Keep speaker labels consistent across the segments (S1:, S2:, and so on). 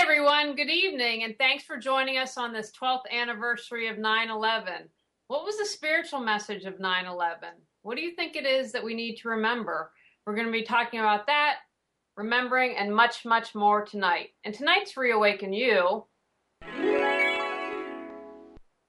S1: Everyone, good evening, and thanks for joining us on this 12th anniversary of 9/11. What was the spiritual message of 9/11? What do you think it is that we need to remember? We're going to be talking about that, remembering, and much, much more tonight. And tonight's Reawaken You.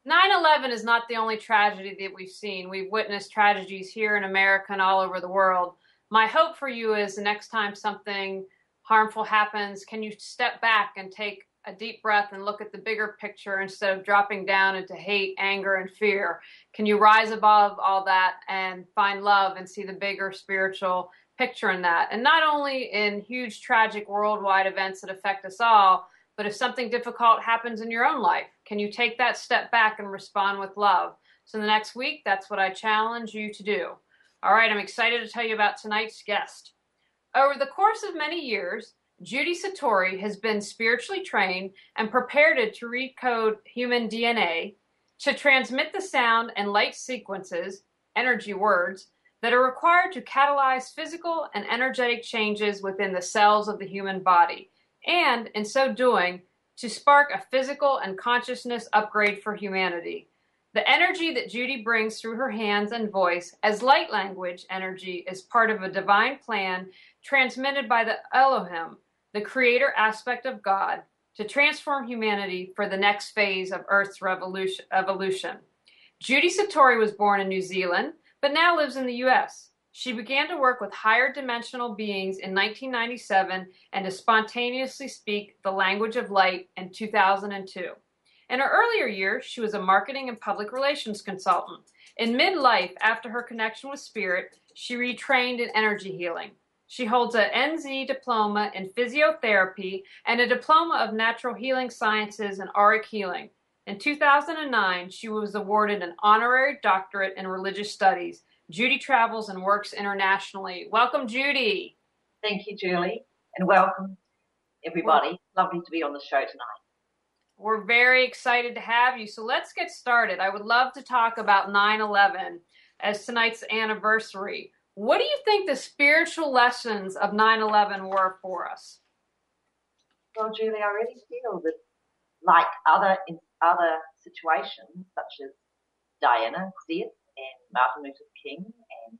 S1: 9/11 is not the only tragedy that we've seen. We've witnessed tragedies here in America and all over the world. My hope for you is the next time something harmful happens, can you step back and take a deep breath and look at the bigger picture instead of dropping down into hate, anger, and fear? Can you rise above all that and find love and see the bigger spiritual picture in that? And not only in huge, tragic worldwide events that affect us all, but if something difficult happens in your own life, can you take that step back and respond with love? So the next week, that's what I challenge you to do. All right, I'm excited to tell you about tonight's guest. Over the course of many years, Judy Satori has been spiritually trained and prepared to recode human DNA to transmit the sound and light sequences, energy words, that are required to catalyze physical and energetic changes within the cells of the human body, and in so doing, to spark a physical and consciousness upgrade for humanity. The energy that Judy brings through her hands and voice as light language energy is part of a divine plan transmitted by the Elohim, the creator aspect of God, to transform humanity for the next phase of Earth's evolution. Judy Satori was born in New Zealand, but now lives in the U.S. She began to work with higher dimensional beings in 1997 and to spontaneously speak the language of light in 2002. In her earlier years, she was a marketing and public relations consultant. In midlife, after her connection with spirit, she retrained in energy healing. She holds a NZ diploma in physiotherapy and a diploma of natural healing sciences and auric healing. In 2009, she was awarded an honorary doctorate in religious studies. Judy travels and works internationally. Welcome, Judy.
S2: Thank you, Julie, and welcome, everybody. Lovely to be on the show tonight.
S1: We're very excited to have you. So let's get started. I would love to talk about 9/11 as tonight's anniversary. What do you think the spiritual lessons of 9/11 were for us?
S2: Well, Julie, I really feel that, like other situations, such as Diana's death and Martin Luther King and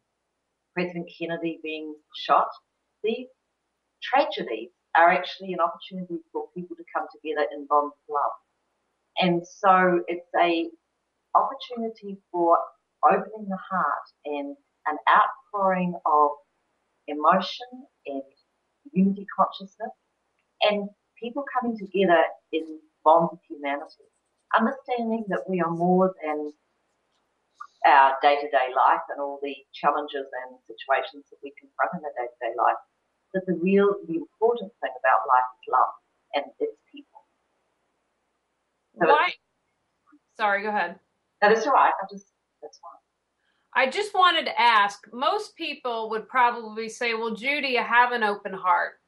S2: President Kennedy being shot, these tragedies are actually an opportunity for people to come together in bonds of love. And so it's a opportunity for opening the heart and an outpouring of emotion and unity consciousness and people coming together in bonds of humanity, understanding that we are more than our day-to-day life and all the challenges and situations that we confront in our day-to-day life, that the important thing about life is love and its people. So
S1: why? Sorry, go ahead.
S2: No, that's all right. That's fine.
S1: I just wanted to ask, most people would probably say, well, Judy, I have an open heart.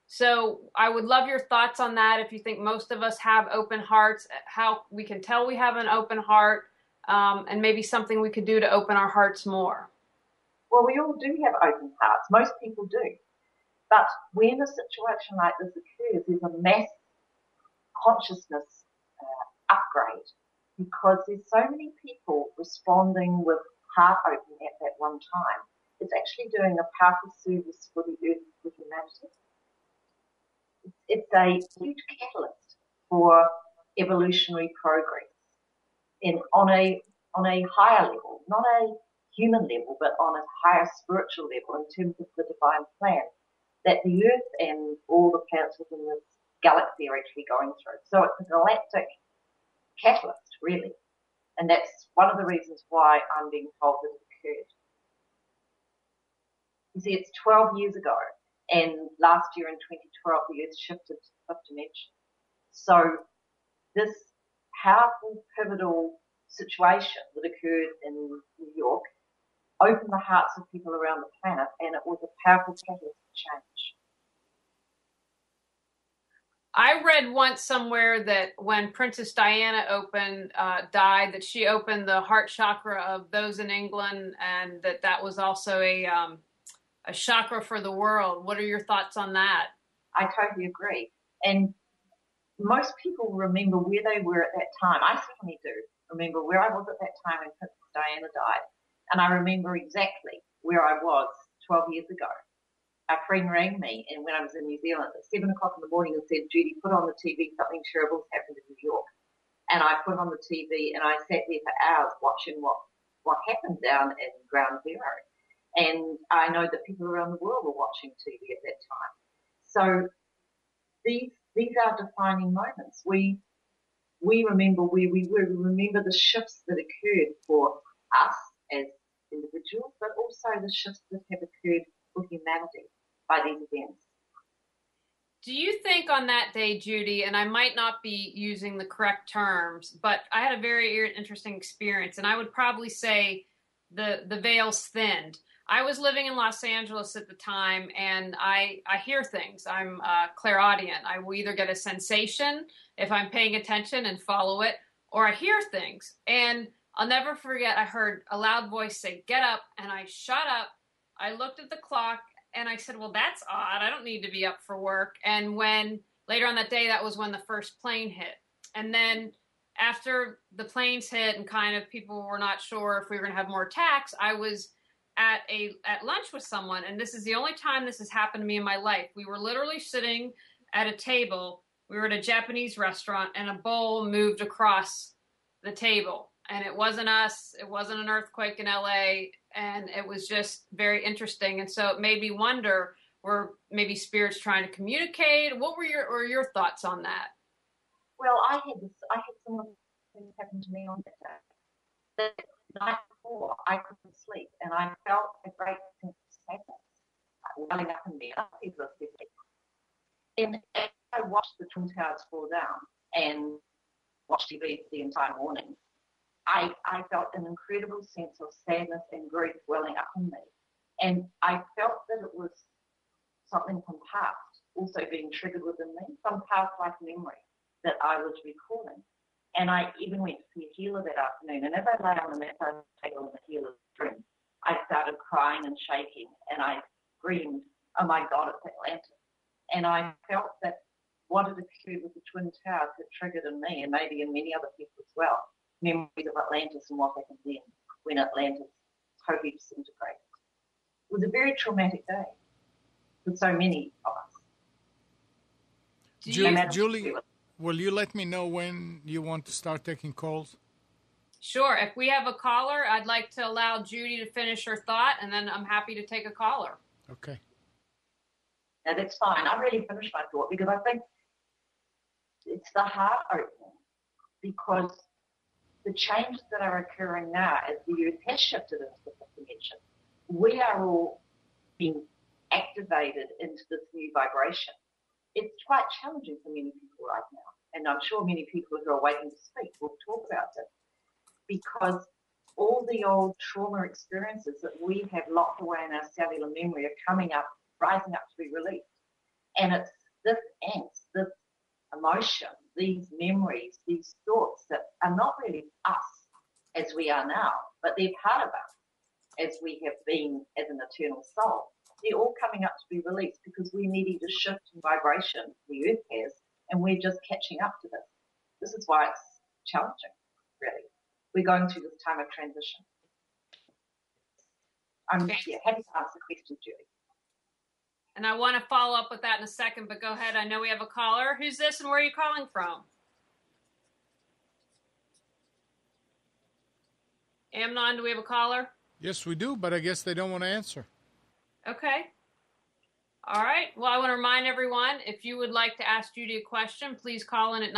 S1: So I would love your thoughts on that. If you think most of us have open hearts, how we can tell we have an open heart, and maybe something we could do to open our hearts more.
S2: Well, we all do have open hearts. Most people do. But when a situation like this occurs, there's a mass consciousness upgrade because there's so many people responding with heart open at that one time. It's actually doing a powerful service for the earth, for humanity. It's a huge catalyst for evolutionary progress on a higher level, not a human level, but on a higher spiritual level in terms of the divine plan that the earth and all the planets within this galaxy are actually going through. So it's a galactic catalyst, really. And that's one of the reasons why I'm being told that it occurred. You see, it's 12 years ago, and last year in 2012, the Earth shifted to the fifth dimension. So this powerful, pivotal situation that occurred in New York opened the hearts of people around the planet, and it was a powerful catalyst for change.
S1: I read once somewhere that when Princess Diana died, that she opened the heart chakra of those in England, and that was also a chakra for the world. What are your thoughts on that?
S2: I totally agree. And most people remember where they were at that time. I certainly do remember where I was at that time when Princess Diana died. And I remember exactly where I was 12 years ago. A friend rang me and when I was in New Zealand at 7 o'clock in the morning and said, Judy, put on the TV, something terrible's happened in New York. And I put on the TV and I sat there for hours watching what happened down in Ground Zero. And I know that people around the world were watching TV at that time. So these are defining moments. We remember where we were. We remember the shifts that occurred for us as individuals, but also the shifts that have occurred for humanity by these events.
S1: Do you think on that day, Judy, and I might not be using the correct terms, but I had a very interesting experience, and I would probably say the veil's thinned. I was living in Los Angeles at the time, and I hear things. I'm clairaudient. I will either get a sensation if I'm paying attention and follow it, or I hear things. And I'll never forget, I heard a loud voice say, "Get up," and I shut up. I looked at the clock, and I said, well, that's odd. I don't need to be up for work. And when later on that day, that was when the first plane hit. And then after the planes hit and kind of people were not sure if we were going to have more attacks, I was at lunch with someone, and this is the only time this has happened to me in my life. We were literally sitting at a table. We were at a Japanese restaurant, and a bowl moved across the table. And it wasn't us. It wasn't an earthquake in LA. And it was just very interesting. And so it made me wonder, were maybe spirits trying to communicate? What were your thoughts on that?
S2: Well, I had similar things happen to me on that day. The night before, I couldn't sleep, and I felt a great sense of sadness welling up in me. And I watched the Twin Towers fall down and watched TV for the entire morning. I felt an incredible sense of sadness and grief welling up in me. And I felt that it was something from past also being triggered within me, some past life memory that I was recalling. And I even went to see a healer that afternoon. And as I lay on the massage table in the healer's room, I started crying and shaking. And I screamed, oh my God, it's Atlantis. And I felt that what had occurred with the Twin Towers had triggered in me, and maybe in many other people as well, memories of Atlantis and what happened then when Atlantis totally disintegrated. It was a very traumatic day for so many of us.
S3: Julie, will you let me know when you want to start taking calls?
S1: Sure. If we have a caller, I'd like to allow Judy to finish her thought, and then I'm happy to take a caller.
S3: Okay.
S2: No, that's fine. I've already finished my thought because I think it's the heart opening, because the changes that are occurring now as the earth has shifted into the fifth dimension, we are all being activated into this new vibration. It's quite challenging for many people right now, and I'm sure many people who are waiting to speak will talk about it, because all the old trauma experiences that we have locked away in our cellular memory are coming up, rising up to be released. And it's this angst, this emotion, these memories, these thoughts that are not really us as we are now, but they're part of us as we have been as an eternal soul. They're all coming up to be released because we're needing to shift in vibration, the earth has, and we're just catching up to this. This is why it's challenging, really. We're going through this time of transition. I'm happy to answer questions, Julie.
S1: And I want to follow up with that in a second, but go ahead. I know we have a caller. Who's this and where are you calling from? Amnon, do we have a caller?
S3: Yes, we do, but I guess they don't want to answer.
S1: Okay. All right. Well, I want to remind everyone, if you would like to ask Judy a question, please call in at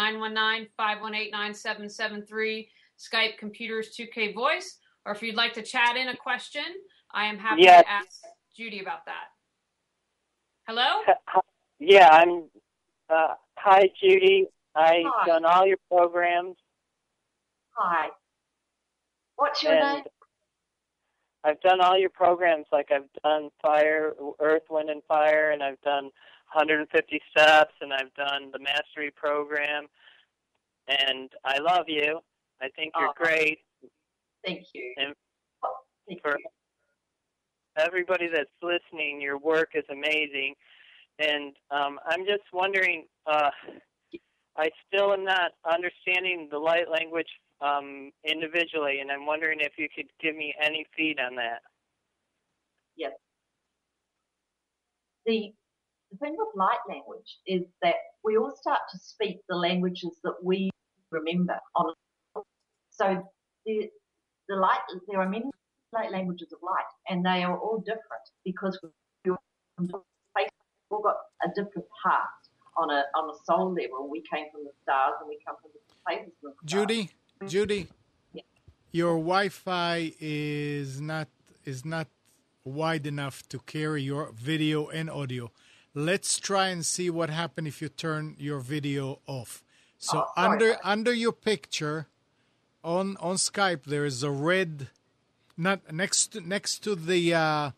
S1: 919-518-9773, Skype Computers 2K Voice, or if you'd like to chat in a question, I am happy to ask Judy about that. Hello?
S4: Yeah, I'm. Hi, Judy. I've done all your programs.
S2: Hi. What's your name?
S4: I've done all your programs. Like I've done Fire, Earth, Wind, and Fire, and I've done 150 Steps, and I've done the Mastery program. And I love you. I think you're great.
S2: Thank you.
S4: And
S2: Thank
S4: for
S2: you.
S4: everybody that's listening, your work is amazing. And I'm just wondering, I still am not understanding the light language individually, and I'm wondering if you could give me any feed on that.
S2: Yes. The thing with light language is that we all start to speak the languages that we remember. So there are many light languages of light, and they are all different because we've all got a different past on a soul level. We came from the stars, and we come from different places. From the stars.
S3: Judy,
S2: Yeah.
S3: your Wi-Fi is not wide enough to carry your video and audio. Let's try and see what happens if you turn your video off. So under your picture on Skype, there is a red, not next to the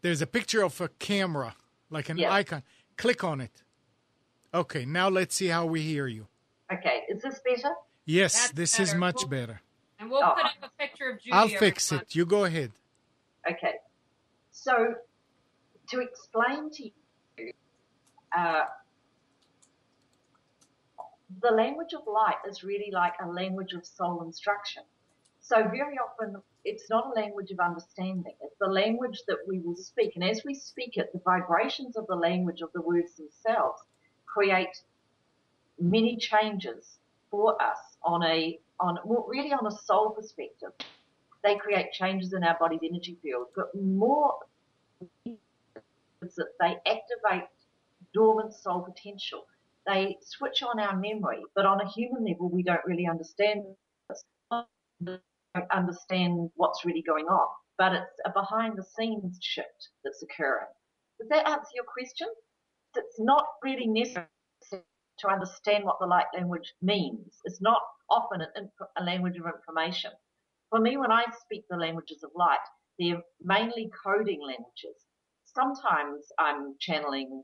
S3: there's a picture of a camera, like an icon. Click on it. Okay, now let's see how we hear you.
S2: Okay, is this better?
S3: Yes,
S1: That's
S3: this
S1: better.
S3: is much better.
S1: And we'll put up a picture of Judy.
S3: I'll fix it. You go ahead.
S2: Okay. So, to explain to you, the language of light is really like a language of soul instruction. So very often, it's not a language of understanding. It's the language that we will speak. And as we speak it, the vibrations of the language of the words themselves create many changes for us really on a soul perspective. They create changes in our body's energy field, but more is that they activate dormant soul potential. They switch on our memory, but on a human level, we don't really understand this. We don't understand what's really going on, but it's a behind-the-scenes shift that's occurring. Does that answer your question? It's not really necessary to understand what the light language means. It's not often a language of information. For me, when I speak the languages of light, they're mainly coding languages. Sometimes I'm channeling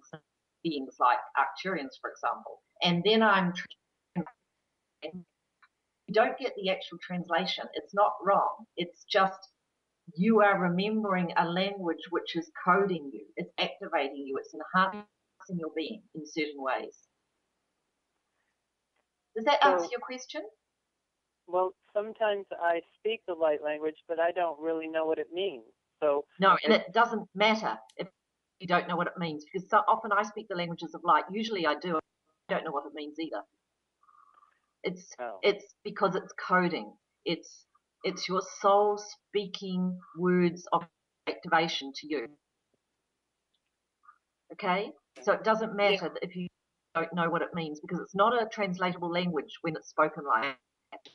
S2: beings like Arcturians, for example, and then you don't get the actual translation. It's not wrong. It's just you are remembering a language which is coding you. It's activating you. It's enhancing your being in certain ways. Does that answer your question?
S4: Well, sometimes I speak the light language, but I don't really know what it means. So
S2: no, and it doesn't matter if you don't know what it means, because so often I speak the languages of light. Usually I do. I don't know what it means either. It's because it's coding. It's your soul speaking words of activation to you. Okay? So it doesn't matter if you don't know what it means, because it's not a translatable language when it's spoken like that.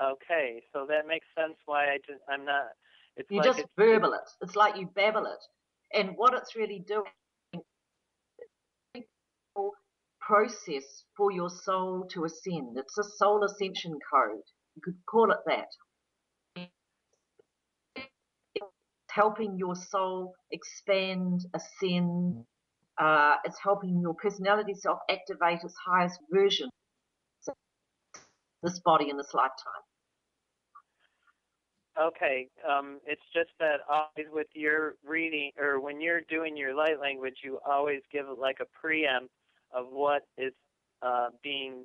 S4: Okay, so that makes sense why I'm not.
S2: You just verbal it. It's like you babble it. And what it's really doing is a process for your soul to ascend. It's a soul ascension code. You could call it that. It's helping your soul expand, ascend. It's helping your personality self activate its highest version of this body in this lifetime.
S4: Okay, it's just that always with your reading, or when you're doing your light language, you always give it like a preempt of what is being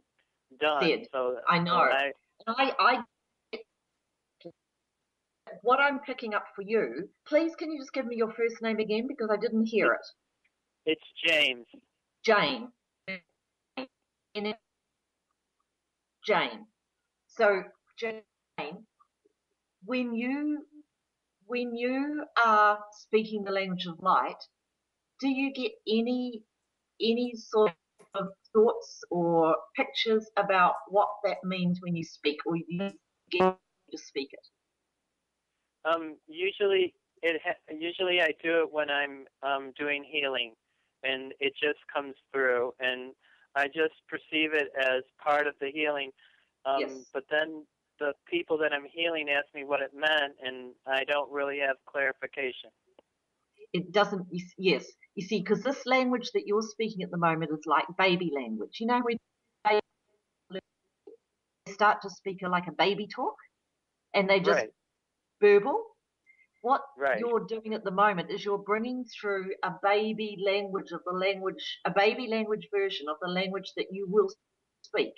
S4: done.
S2: Said.
S4: So
S2: I know. What I'm picking up for you, please can you just give me your first name again, because I didn't hear it.
S4: It's James.
S2: Jane. Jane. So, Jane, when you are speaking the language of light, do you get any sort of thoughts or pictures about what that means when you speak, or you get to speak it?
S4: Usually I do it when I'm doing healing, and it just comes through, and I just perceive it as part of the healing.
S2: Yes.
S4: But then the people that I'm healing ask me what it meant, and I don't really have clarification.
S2: It doesn't, yes. You see, because this language that you're speaking at the moment is like baby language. You know, when they start to speak like a baby talk, and they just verbal. What
S4: Right.
S2: you're doing at the moment is you're bringing through a baby language of the language, a baby language version of the language that you will speak.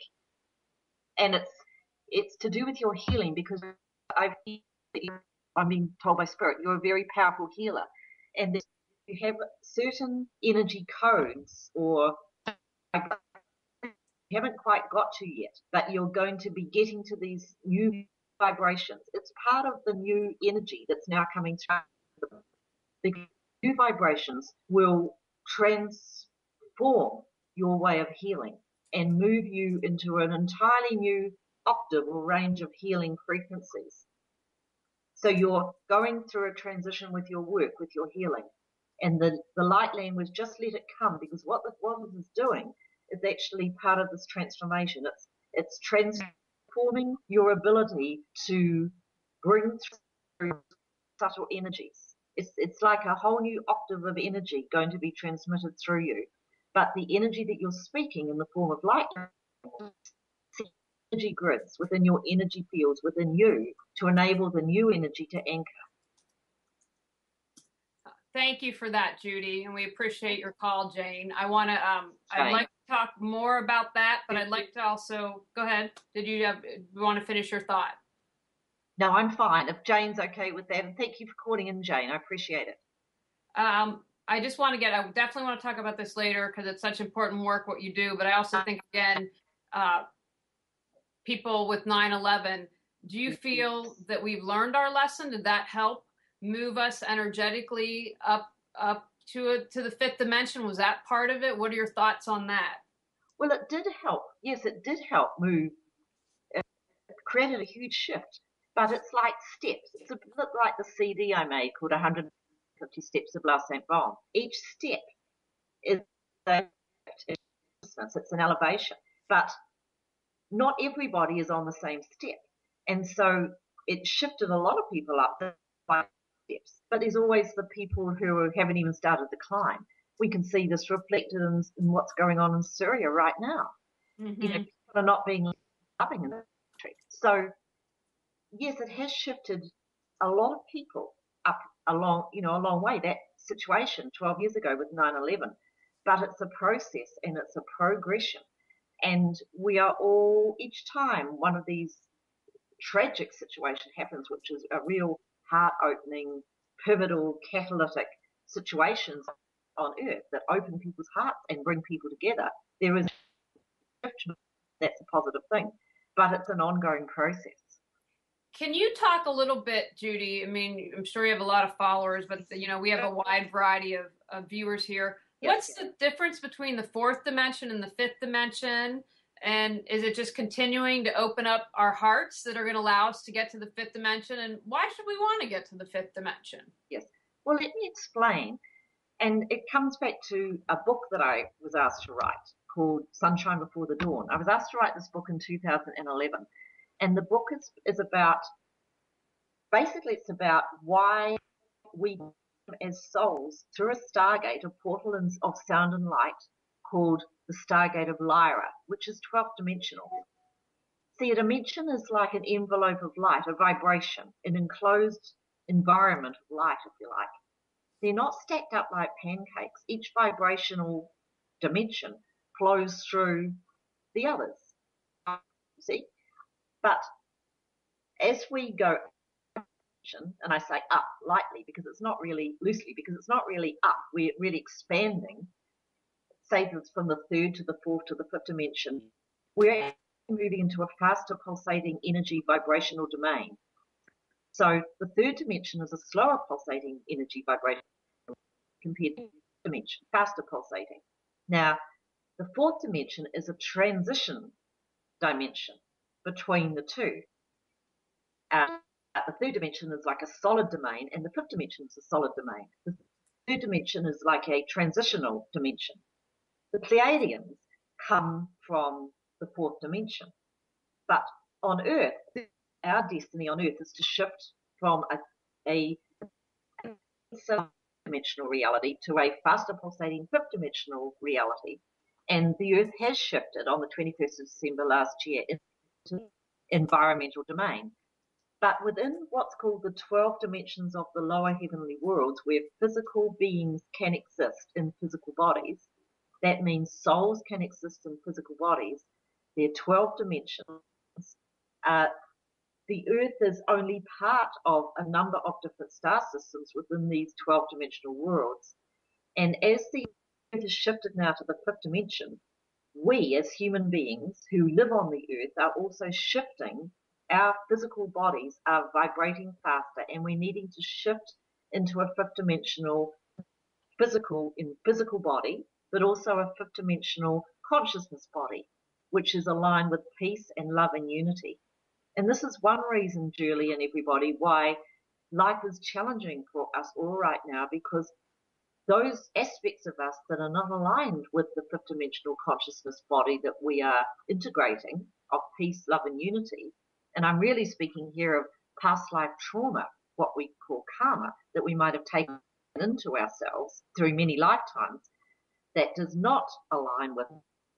S2: And it's to do with your healing, because I'm being told by Spirit, you're a very powerful healer. And that you have certain energy codes or you haven't quite got to yet, but you're going to be getting to these new vibrations. It's part of the new energy that's now coming through. The new vibrations will transform your way of healing and move you into an entirely new octave or range of healing frequencies. So you're going through a transition with your work, with your healing. And the light language, just let it come, because what this is doing is actually part of this transformation. It's transforming your ability to bring through subtle energies. It's like a whole new octave of energy going to be transmitted through you. But the energy that you're speaking in the form of light, energy grids within your energy fields within you to enable the new energy to anchor.
S1: Thank you for that, Judy, and we appreciate your call, Jane. I want to, I'd like to talk more about that, but I'd like to also, go ahead. Did you want to finish your thought?
S2: No, I'm fine. If Jane's okay with that, and thank you for calling in, Jane. I appreciate it.
S1: I just want to I definitely want to talk about this later because it's such important work what you do, but I also think, again, people with 9/11, do you feel that we've learned our lesson? Did that help move us energetically up to the fifth dimension? Was that part of it? What are your thoughts on that?
S2: Well, it did help. Yes, it did help move. It created a huge shift, but it's like steps. It's a bit like the CD I made called 150 Steps of La Sainte Baume. Each step is it's an elevation, but not everybody is on the same step. And so it shifted a lot of people up by steps, but there's always the people who haven't even started the climb. We can see this reflected in what's going on in Syria right now.
S1: Mm-hmm.
S2: You know, people are not being loving in the country. So yes, it has shifted a lot of people up a long way. That situation 12 years ago with 9/11, but it's a process and it's a progression. And we are all, each time one of these tragic situations happens, which is a real heart-opening, pivotal, catalytic situations on Earth that open people's hearts and bring people together, there is that's a positive thing, but it's an ongoing process.
S1: Can you talk a little bit, Judy? I mean, I'm sure you have a lot of followers, but we have a wide variety of viewers here. What's the difference between the fourth dimension and the fifth dimension? And is it just continuing to open up our hearts that are going to allow us to get to the fifth dimension? And why should we want to get to the fifth dimension?
S2: Yes. Well, let me explain. And it comes back to a book that I was asked to write called Sunshine Before the Dawn. I was asked to write this book in 2011. And the book is about, basically it's about why we as souls through a stargate, a portal of sound and light called the Stargate of Lyra, which is 12th dimensional. See, a dimension is like an envelope of light, a vibration, an enclosed environment of light, if you like. They're not stacked up like pancakes. Each vibrational dimension flows through the others. See? But as we go, and I say up lightly because it's not really loosely, because it's not really up, we're really expanding. Say it's from the third to the fourth to the fifth dimension. We're moving into a faster pulsating energy vibrational domain. So the third dimension is a slower pulsating energy vibration compared to the fifth dimension, faster pulsating. Now, the fourth dimension is a transition dimension between the two. The third dimension is like a solid domain, and the fifth dimension is a solid domain. The third dimension is like a transitional dimension. The Pleiadians come from the fourth dimension. But on Earth, our destiny on Earth is to shift from a dimensional reality to a faster pulsating fifth dimensional reality. And the Earth has shifted on the 21st of December last year into environmental domain. But within what's called the 12 dimensions of the lower heavenly worlds, where physical beings can exist in physical bodies, that means souls can exist in physical bodies. There are 12 dimensions. The Earth is only part of a number of different star systems within these 12 dimensional worlds. And as the Earth is shifted now to the fifth dimension, we as human beings who live on the Earth are also shifting. Our physical bodies are vibrating faster, and we're needing to shift into a fifth dimensional physical body, but also a fifth dimensional consciousness body, which is aligned with peace and love and unity. And this is one reason, Julie and everybody, why life is challenging for us all right now, because those aspects of us that are not aligned with the fifth dimensional consciousness body that we are integrating of peace, love, and unity. And I'm really speaking here of past life trauma, what we call karma, that we might have taken into ourselves through many lifetimes, that does not align with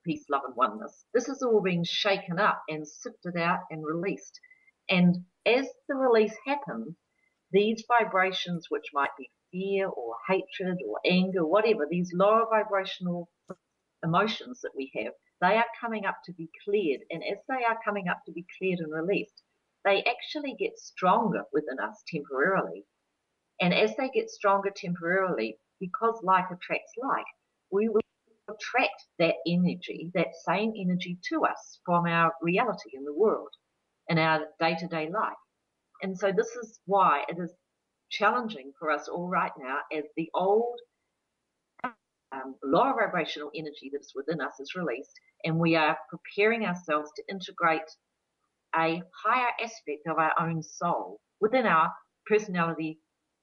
S2: peace, love, and oneness. This is all being shaken up and sifted out and released. And as the release happens, these vibrations, which might be fear or hatred or anger, whatever, these lower vibrational emotions that we have, they are coming up to be cleared. And as they are coming up to be cleared and released, they actually get stronger within us temporarily. And as they get stronger temporarily, because like attracts like, we will attract that energy, that same energy to us from our reality in the world, in our day-to-day life. And so this is why it is challenging for us all right now, as the old lower vibrational energy that's within us is released, and we are preparing ourselves to integrate a higher aspect of our own soul within our personality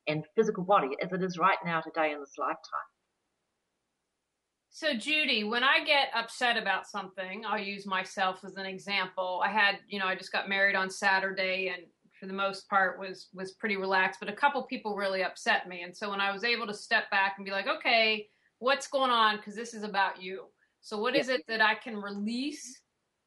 S2: and physical body as it is right now today in this lifetime.
S1: So, Judy, when I get upset about something, I'll use myself as an example. I just got married on Saturday, and for the most part was pretty relaxed, but a couple people really upset me. And so when I was able to step back and be like, okay, what's going on? Because this is about you. So what is it that I can release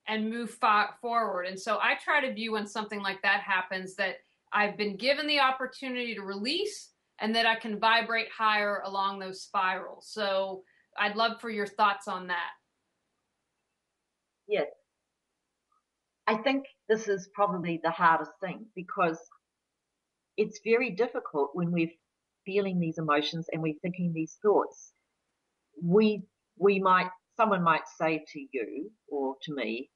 S1: and move forward? And so I try to view when something like that happens that I've been given the opportunity to release, and that I can vibrate higher along those spirals. So I'd love for your thoughts on that.
S2: Yes. I think this is probably the hardest thing, because it's very difficult when we're feeling these emotions and we're thinking these thoughts. Someone might say to you or to me,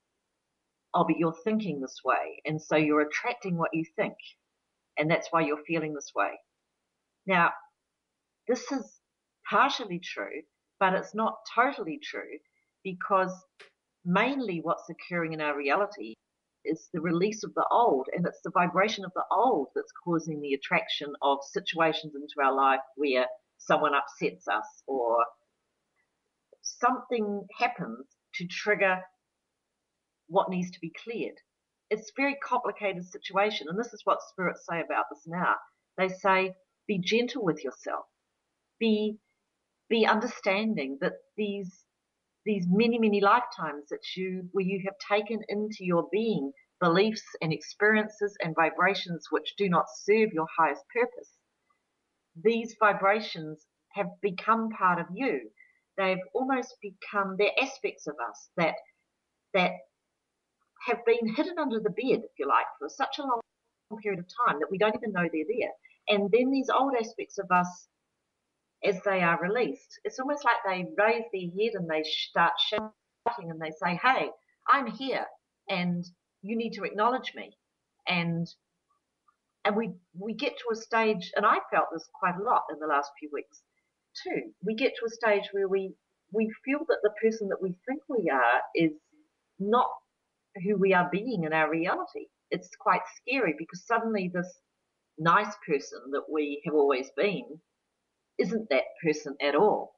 S2: oh, but you're thinking this way, and so you're attracting what you think, and that's why you're feeling this way. Now, this is partially true, but it's not totally true, because mainly what's occurring in our reality is the release of the old, and it's the vibration of the old that's causing the attraction of situations into our life where someone upsets us or something happens to trigger what needs to be cleared. It's a very complicated situation, and this is what spirits say about this now. They say, be gentle with yourself. Be understanding that these many, many lifetimes where you have taken into your being beliefs and experiences and vibrations which do not serve your highest purpose. These vibrations have become part of you. They've almost become, they're aspects of us that have been hidden under the bed, if you like, for such a long period of time that we don't even know they're there. And then these old aspects of us, as they are released, it's almost like they raise their head and they start shouting and they say, hey, I'm here and you need to acknowledge me. And we get to a stage, and I felt this quite a lot in the last few weeks too. We get to a stage where we feel that the person that we think we are is not who we are being in our reality. It's quite scary, because suddenly this nice person that we have always been isn't that person at all.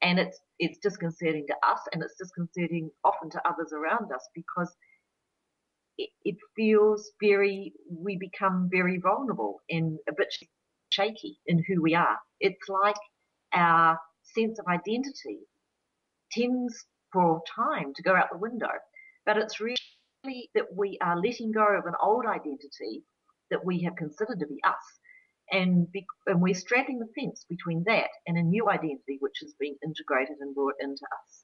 S2: And it's disconcerting to us, and it's disconcerting often to others around us, because it feels we become very vulnerable and a bit shaky in who we are. It's like our sense of identity tends for time to go out the window, but it's really that we are letting go of an old identity that we have considered to be us. And we're straddling the fence between that and a new identity which has been integrated and brought into us.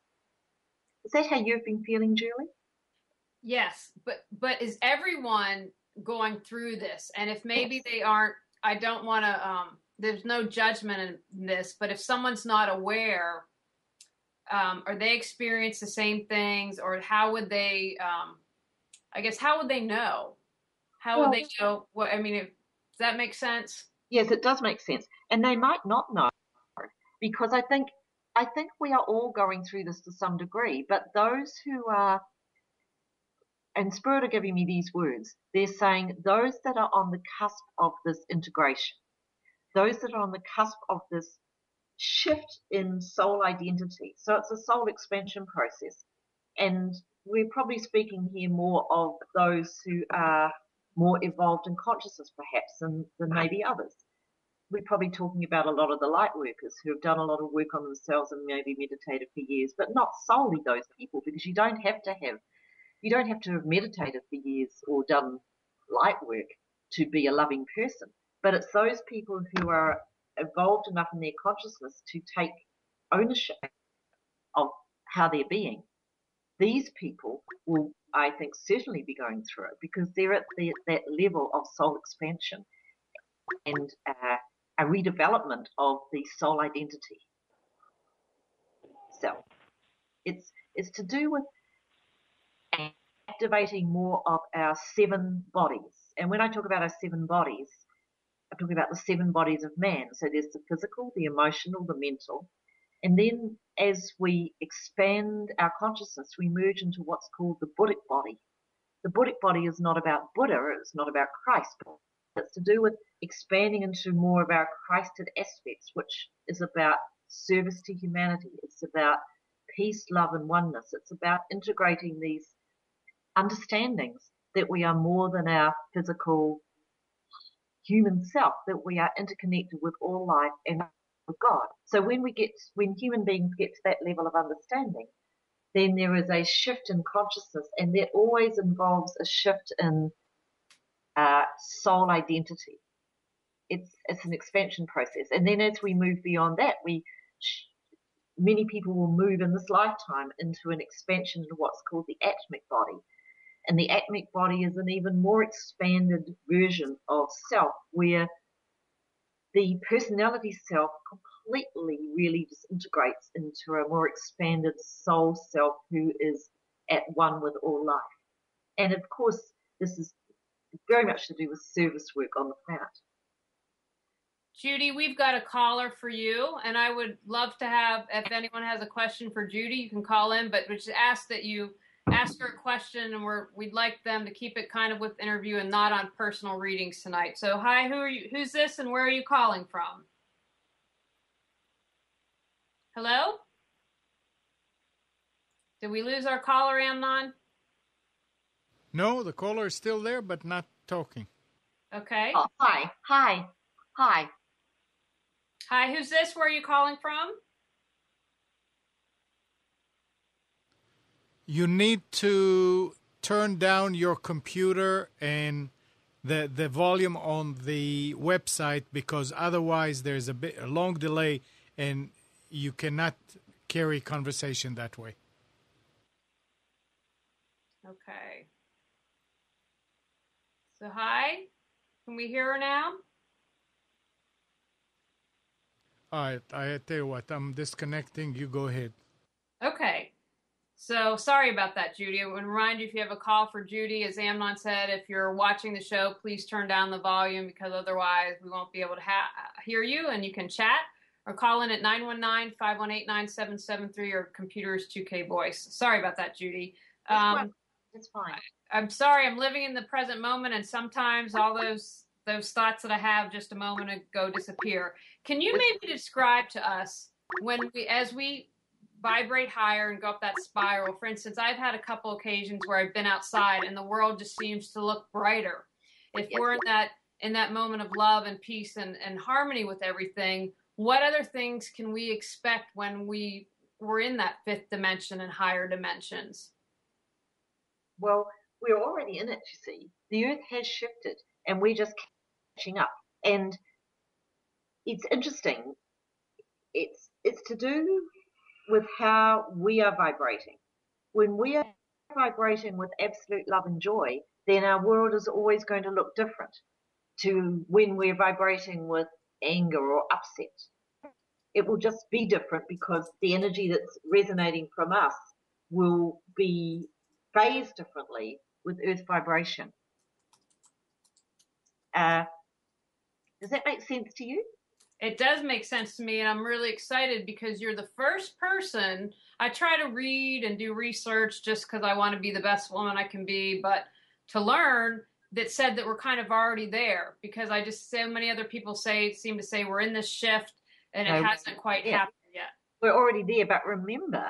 S2: Is that how you've been feeling, Julie?
S1: Yes, but is everyone going through this? And if maybe they aren't, I don't want to, there's no judgment in this, but if someone's not aware, or they experience the same things, or how would they, I guess, how would they know? How would they know what, I mean, does that make sense?
S2: Yes, it does make sense. And they might not know, because I think we are all going through this to some degree, but those who are, and Spirit are giving me these words, they're saying those that are on the cusp of this integration, those that are on the cusp of this shift in soul identity. So it's a soul expansion process. And we're probably speaking here more of those who are more evolved in consciousness perhaps than maybe others. We're probably talking about a lot of the light workers who have done a lot of work on themselves and maybe meditated for years, but not solely those people, because you don't have to have meditated for years or done light work to be a loving person. But it's those people who are evolved enough in their consciousness to take ownership of how they're being. These people will, I think, certainly be going through it because they're at that level of soul expansion and a redevelopment of the soul identity. So it's to do with activating more of our 7 bodies. And when I talk about our 7 bodies, I'm talking about the 7 bodies of man. So there's the physical, the emotional, the mental. And then as we expand our consciousness, we merge into what's called the Buddhic body. The Buddhic body is not about Buddha, it's not about Christ. It's to do with expanding into more of our Christed aspects, which is about service to humanity. It's about peace, love, and oneness. It's about integrating these understandings that we are more than our physical human self, that we are interconnected with all life and with God. So when human beings get to that level of understanding, then there is a shift in consciousness, and that always involves a shift in soul identity. It's an expansion process, and then as we move beyond that, many people will move in this lifetime into an expansion into what's called the Atmic body. And the Atmic body is an even more expanded version of self, where the personality self completely really disintegrates into a more expanded soul self who is at one with all life. And of course, this is very much to do with service work on the planet.
S1: Judy, we've got a caller for you, and I would love to have, if anyone has a question for Judy, you can call in, but we just ask that you ask her a question, and we'd like them to keep it kind of with interview and not on personal readings tonight. So, hi, who's this, and where are you calling from? Hello? Did we lose our caller, Amnon?
S3: No, the caller is still there, but not talking.
S1: Okay.
S2: Oh, hi.
S1: Hi, who's this? Where are you calling from?
S3: You need to turn down your computer and the volume on the website, because otherwise there's a long delay and you cannot carry conversation that way.
S1: Okay. So hi, can we hear her now?
S3: All right, I tell you what, I'm disconnecting. You go ahead.
S1: Okay. So sorry about that, Judy. I would remind you, if you have a call for Judy, as Amnon said, if you're watching the show, please turn down the volume, because otherwise we won't be able to hear you, and you can chat or call in at 919-518-9773 or computer's 2K voice. Sorry about that, Judy.
S2: It's fine.
S1: I'm sorry. I'm living in the present moment, and sometimes all those thoughts that I have just a moment ago disappear. Can you maybe describe to us as we vibrate higher and go up that spiral? For instance, I've had a couple occasions where I've been outside and the world just seems to look brighter. If we're in that moment of love and peace and harmony with everything, what other things can we expect when we're in that 5th dimension and higher dimensions?
S2: Well, we're already in it, you see. The earth has shifted, and we're just catching up. And it's interesting. It's to do with how we are vibrating. When we are vibrating with absolute love and joy, then our world is always going to look different to when we're vibrating with anger or upset. It will just be different because the energy that's resonating from us will be phased differently with earth vibration. Does that make sense to you?
S1: It does make sense to me, and I'm really excited because you're the first person. I try to read and do research just because I want to be the best woman I can be, but to learn that said that we're kind of already there, because I just, so many other people seem to say we're in this shift and it hasn't quite happened yet.
S2: We're already there, but remember,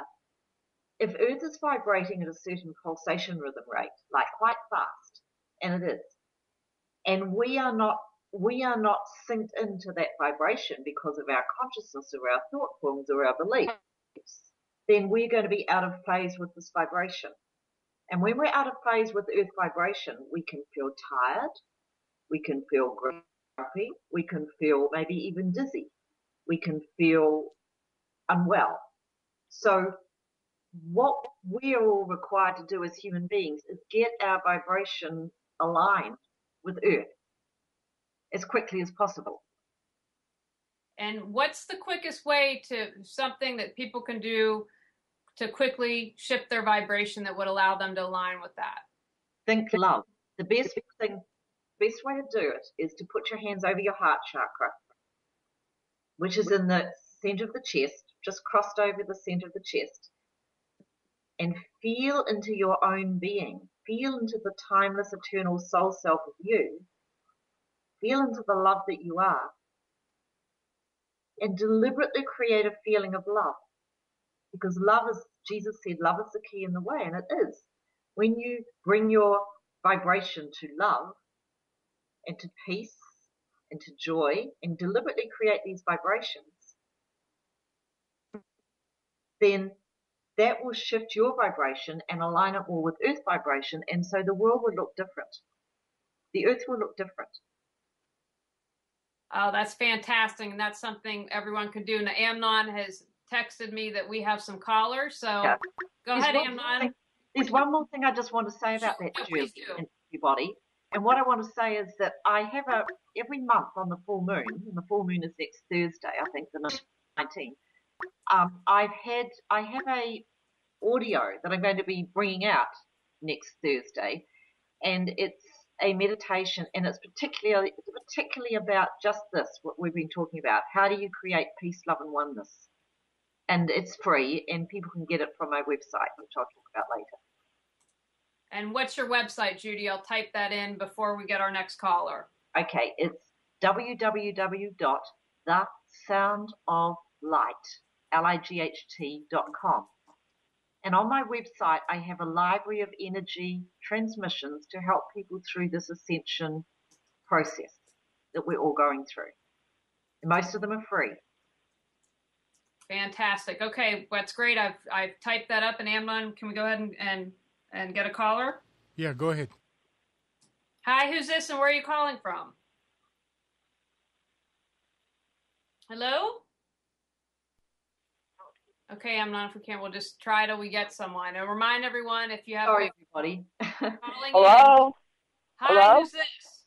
S2: if Earth is vibrating at a certain pulsation rhythm rate, like quite fast, and it is, and we are not synced into that vibration because of our consciousness or our thought forms or our beliefs, then we're going to be out of phase with this vibration. And when we're out of phase with earth vibration, we can feel tired, we can feel grumpy, we can feel maybe even dizzy, we can feel unwell. So what we are all required to do as human beings is get our vibration aligned with earth as quickly as possible.
S1: And what's the quickest way to something that people can do to quickly shift their vibration that would allow them to align with that?
S2: Think love. The best way to do it is to put your hands over your heart chakra, which is in the center of the chest, just crossed over the center of the chest, and feel into your own being. Feel into the timeless, eternal soul self of you. Feel into the love that you are, and deliberately create a feeling of love. Because love is, Jesus said, love is the key in the way, and it is. When you bring your vibration to love and to peace and to joy and deliberately create these vibrations, then that will shift your vibration and align it more with earth vibration, and so the world will look different. The earth will look different.
S1: Oh, that's fantastic. And that's something everyone could do. Now, Amnon has texted me that we have some callers. So go ahead, Amnon.
S2: There's one more thing I just want to say about that, Julie, and everybody. And what I want to say is that I have every month on the full moon, and the full moon is next Thursday, I think, the 19th. I have a audio that I'm going to be bringing out next Thursday, and it's a meditation, and it's particularly about just this, what we've been talking about. How do you create peace, love, and oneness? And it's free, and people can get it from my website, which I'll talk about later.
S1: And what's your website, Judy? I'll type that in before we get our next caller.
S2: Okay, it's www.thesoundoflight.com. And on my website, I have a library of energy transmissions to help people through this ascension process that we're all going through. And most of them are free.
S1: Fantastic. Okay, that's great. I've typed that up. And Amnon, can we go ahead and get a caller?
S3: Yeah, go ahead.
S1: Hi, who's this and where are you calling from? Hello? Okay, Amnon, if we can, we'll just try till we get someone. And remind everyone, if you have...
S2: Sorry, everybody.
S4: Hello?
S1: In. Hi,
S4: Hello?
S1: who's this?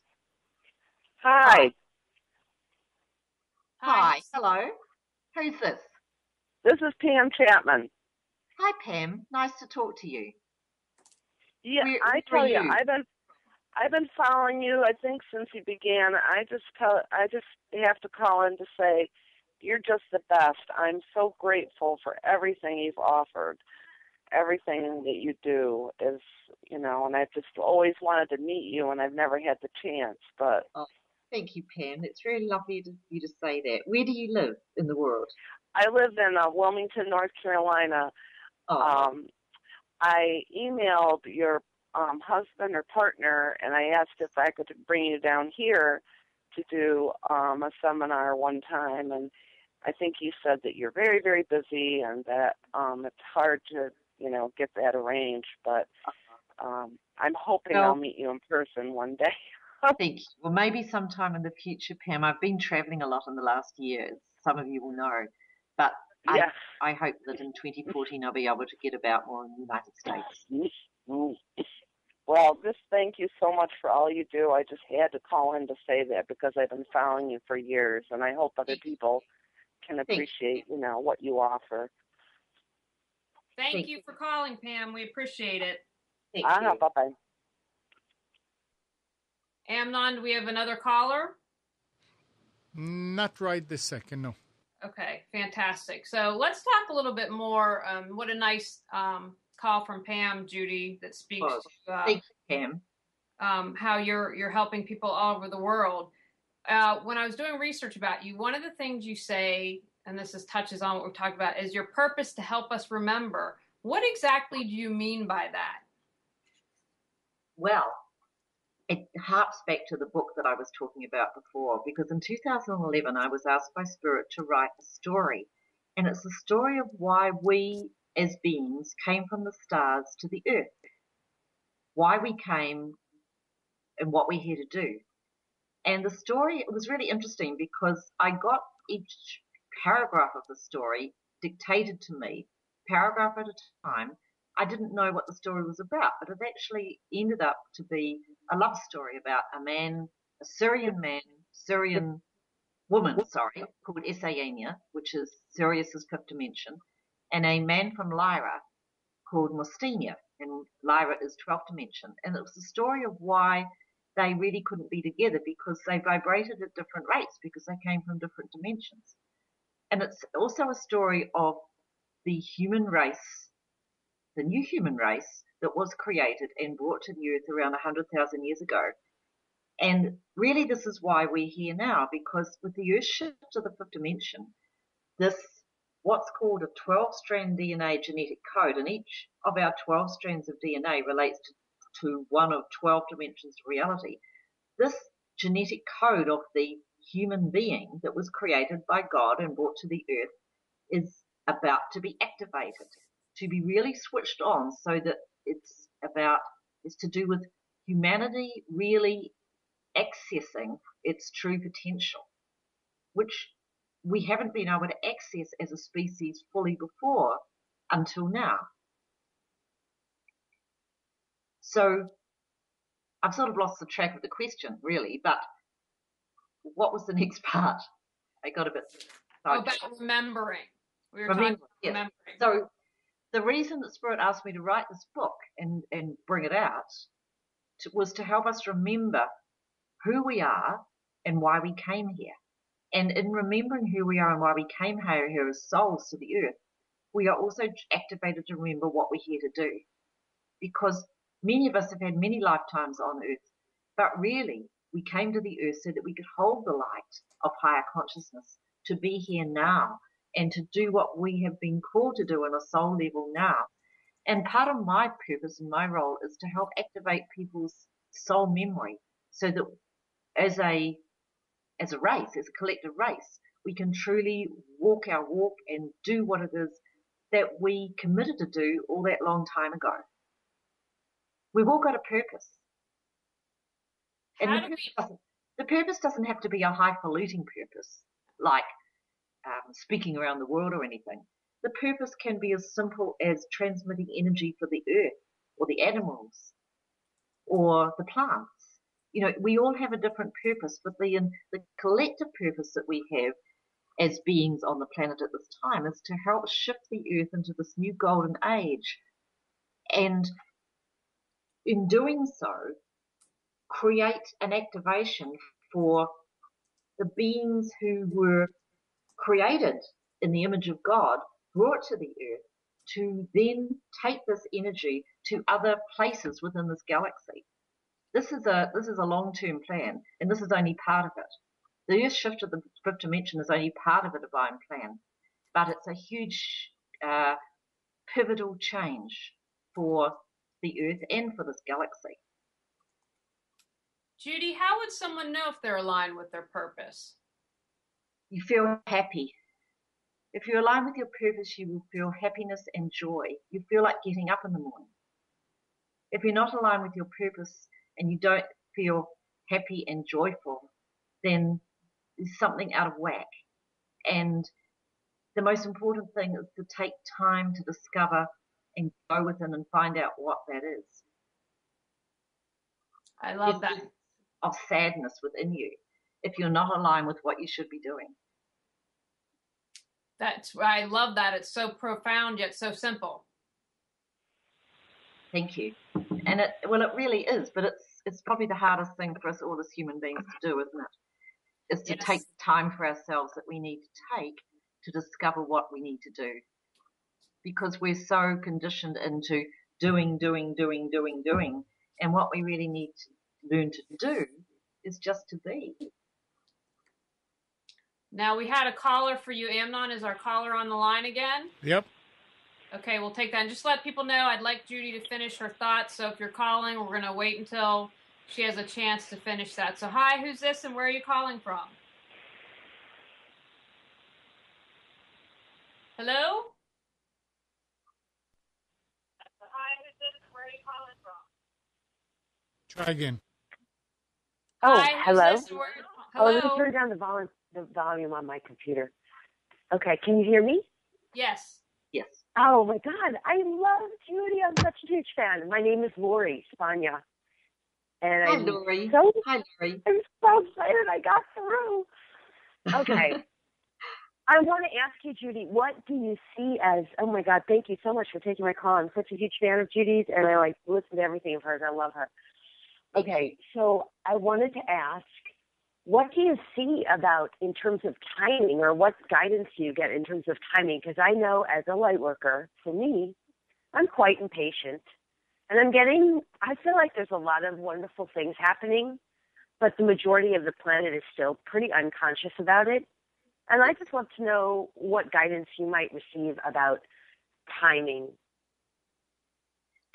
S4: Hi.
S2: Hi. Hello. Who's this?
S4: This is Pam Chapman.
S2: Hi, Pam. Nice to talk to you.
S4: Yeah, I tell you, I've been following you, I think, since you began. I just have to call in to say you're just the best. I'm so grateful for everything you've offered. Everything that you do is, and I've just always wanted to meet you, and I've never had the chance. But
S2: thank you, Pam. It's very lovely of you to say that. Where do you live in the world?
S4: I live in Wilmington, North Carolina. I emailed your husband or partner, and I asked if I could bring you down here to do a seminar one time, and I think you said that you're very, very busy and that it's hard to, get that arranged, but I'm hoping I'll meet you in person one day.
S2: Thank you. Well, maybe sometime in the future, Pam. I've been traveling a lot in the last year, as some of you will know, but
S5: Yeah.
S2: I hope that in 2014 I'll be able to get about more in the United States.
S5: Well, just thank you so much for all you do. I just had to call in to say that because I've been following you for years, and I hope other people can appreciate, what you offer.
S1: Thank you for calling, Pam. We appreciate it.
S2: Thank you.
S5: Bye-bye.
S1: Amnon, do we have another caller?
S3: Not right this second, no.
S1: Okay, fantastic. So let's talk a little bit more. What a nice call from Pam, Judy, that speaks to
S2: thank you, Pam.
S1: How you're helping people all over the world. When I was doing research about you, one of the things you say, and this touches on what we've talked about, is your purpose to help us remember. What exactly do you mean by that?
S2: Well, it harps back to the book that I was talking about before, because in 2011 I was asked by Spirit to write a story, and it's the story of why we as beings came from the stars to the earth, why we came and what we're here to do. And the story, it was really interesting because I got each paragraph of the story dictated to me, paragraph at a time. I didn't know what the story was about, but it actually ended up to be a love story about a Syrian woman, called Essaenia, which is Sirius's fifth dimension, and a man from Lyra called Mustinia, and Lyra is 12th dimension. And it was the story of why they really couldn't be together, because they vibrated at different rates, because they came from different dimensions. And it's also a story of the human race, the new human race that was created and brought to the earth around 100,000 years ago. And really this is why we're here now, because with the earth shift to the fifth dimension, this, what's called a 12-strand DNA genetic code, and each of our 12 strands of DNA relates to one of 12 dimensions of reality. This genetic code of the human being that was created by God and brought to the earth is about to be activated, to be really switched on, so that it's to do with humanity really accessing its true potential, which we haven't been able to access as a species fully before until now. So I've sort of lost the track of the question, really, but what was the next part? I got a bit
S1: about remembering. We were talking about remembering.
S2: So the reason that Spirit asked me to write this book and bring it out was to help us remember who we are and why we came here. And in remembering who we are and why we came here as souls to the earth, we are also activated to remember what we're here to do. Because many of us have had many lifetimes on earth, but really we came to the earth so that we could hold the light of higher consciousness, to be here now and to do what we have been called to do on a soul level now. And part of my purpose and my role is to help activate people's soul memory, so that as a race, as a collective race, we can truly walk our walk and do what it is that we committed to do all that long time ago. We've all got a purpose. And the purpose doesn't have to be a highfalutin purpose, like speaking around the world or anything. The purpose can be as simple as transmitting energy for the earth or the animals or the plants. We all have a different purpose, but the collective purpose that we have as beings on the planet at this time is to help shift the earth into this new golden age. And in doing so, create an activation for the beings who were created in the image of God, brought to the earth, to then take this energy to other places within this galaxy. This is a long-term plan, and this is only part of it. The earth shift to the fifth dimension is only part of a divine plan, but it's a huge pivotal change for the earth and for this galaxy.
S1: Judy, how would someone know if they're aligned with their purpose?
S2: You feel happy. If you're aligned with your purpose, you will feel happiness and joy. You feel like getting up in the morning. If you're not aligned with your purpose and you don't feel happy and joyful, then there's something out of whack. And the most important thing is to take time to discover and go within and find out what that is.
S1: I love that.
S2: Of sadness within you if you're not aligned with what you should be doing.
S1: I love that. It's so profound yet so simple.
S2: Thank you. And it really is, but it's probably the hardest thing for us all as human beings to do, isn't it? Is to take the time for ourselves that we need to take to discover what we need to do. Because we're so conditioned into doing. And what we really need to learn to do is just to be.
S1: Now, we had a caller for you. Amnon, is our caller on the line again?
S3: Yep.
S1: Okay, we'll take that. And just let people know, I'd like Judy to finish her thoughts. So if you're calling, we're going to wait until she has a chance to finish that. So hi, who's this and where are you calling from? Hello? Hi, who's this and where are you calling from?
S3: Try again.
S5: Oh,
S1: Hi,
S5: hello.
S1: Hello.
S5: Oh, let me turn down the volume on my computer. Okay, can you hear me?
S1: Yes.
S2: Yes.
S5: Oh my God, I love Judy. I'm such a huge fan. My name is Lori Spagna. And
S2: Hi, Lori. Hi, Lori.
S5: I'm so excited I got through. Okay. I want to ask you, Judy, what do you see as, oh my God, thank you so much for taking my call. I'm such a huge fan of Judy's, and I listen to everything of hers. I love her. Okay, so I wanted to ask, what do you see about in terms of timing, or what guidance do you get in terms of timing? Because I know as a light worker, for me, I'm quite impatient. And I feel like there's a lot of wonderful things happening, but the majority of the planet is still pretty unconscious about it. And I just want to know what guidance you might receive about timing.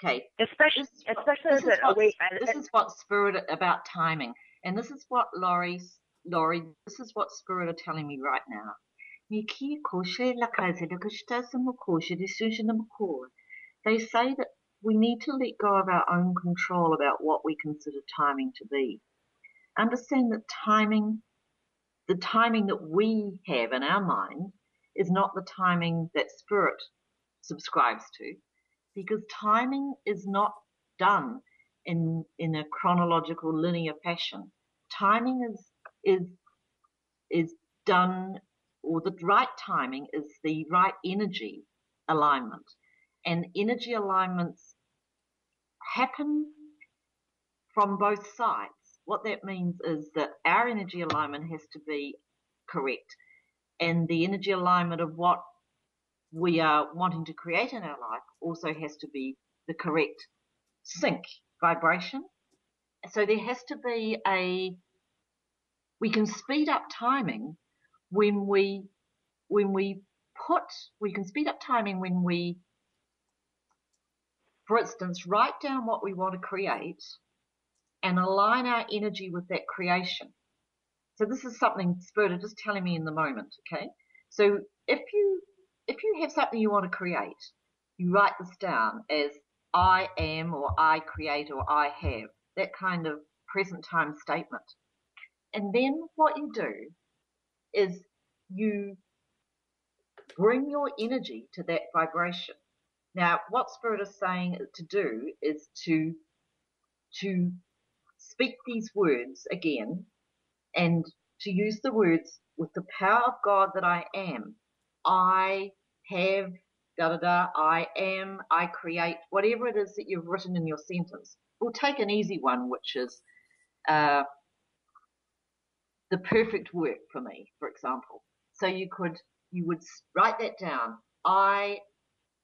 S2: Okay.
S5: Especially
S2: this is what Spirit about timing. And this is what Laurie, this is what Spirit are telling me right now. They say that we need to let go of our own control about what we consider timing to be. Understand that the timing that we have in our mind is not the timing that Spirit subscribes to, because timing is not done in a chronological linear fashion. Timing is done, or the right timing is the right energy alignment. And energy alignments happen from both sides. What that means is that our energy alignment has to be correct, and the energy alignment of what we are wanting to create in our life also has to be the correct sync vibration. So there has to be we can speed up timing when we can speed up timing when we, for instance, write down what we want to create and align our energy with that creation. So this is something Spirit are just telling me in the moment, okay? So if you have something you want to create, you write this down as I am, or I create, or I have, that kind of present time statement. And then what you do is you bring your energy to that vibration. Now, what Spirit is saying to do is to speak these words again, and to use the words with the power of God that I am. I have, I am, I create, whatever it is that you've written in your sentence. We'll take an easy one, which is the perfect work for me, for example. So you would write that down. I